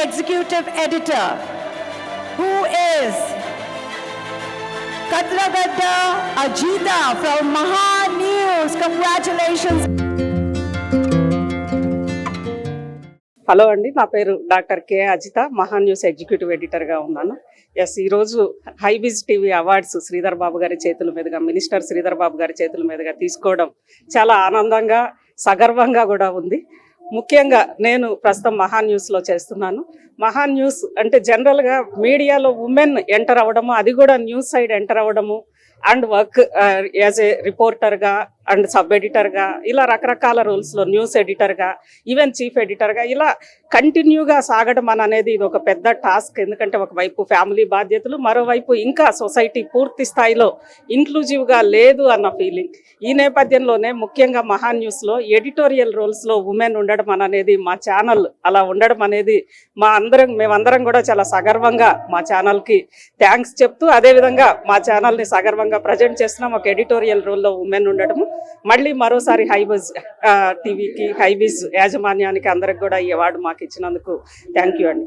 executive editor, who is Katragadda Ajita from Mahan News. Congratulations. Hello అండి, నా పేరు doctor కే అజిత, మహాన్ న్యూస్ ఎగ్జిక్యూటివ్ ఎడిటర్గా ఉన్నాను. ఈరోజు హైబీజ్ టీవీ అవార్డ్స్ శ్రీధర్ బాబు గారి చేతుల మీదుగా, మినిస్టర్ శ్రీధర్ బాబు గారి చేతుల మీదుగా తీసుకోవడం చాలా ఆనందంగా, సగర్వంగా కూడా ఉంది. ముఖ్యంగా నేను ప్రస్తుతం మహాన్ న్యూస్లో చేస్తున్నాను. మహాన్ న్యూస్ అంటే జనరల్గా మీడియాలో ఉమెన్ ఎంటర్ అవ్వడము, అది కూడా న్యూస్ సైడ్ ఎంటర్ అవ్వడము అండ్ వర్క్ యాజ్ ఏ రిపోర్టర్గా అండ్ సబ్ ఎడిటర్గా, ఇలా రకరకాల రోల్స్లో, న్యూస్ ఎడిటర్గా, ఈవెన్ చీఫ్ ఎడిటర్గా ఇలా కంటిన్యూగా సాగడం అనేది ఇది ఒక పెద్ద టాస్క్. ఎందుకంటే ఒకవైపు ఫ్యామిలీ బాధ్యతలు, మరోవైపు ఇంకా సొసైటీ పూర్తి స్థాయిలో ఇంక్లూజివ్గా లేదు అన్న ఫీలింగ్. ఈ నేపథ్యంలోనే ముఖ్యంగా మహాన్ న్యూస్లో ఎడిటోరియల్ రోల్స్లో ఉమెన్ ఉండడం అనేది, మా ఛానల్ అలా ఉండడం అనేది మేమందరం కూడా చాలా సగర్వంగా మా ఛానల్కి థ్యాంక్స్ చెప్తూ, అదేవిధంగా మా ఛానల్ని సగర్వంగా ప్రజెంట్ చేస్తున్నాం. ఒక ఎడిటోరియల్ రోల్లో ఉమెన్ ఉండడము. మళ్ళీ మరోసారి హైబీజ్ టీవీకి, హైబీజ్ యాజమాన్యానికి అందరికి కూడా ఈ అవార్డు మాకు ఇచ్చినందుకు థ్యాంక్ యూ అండి.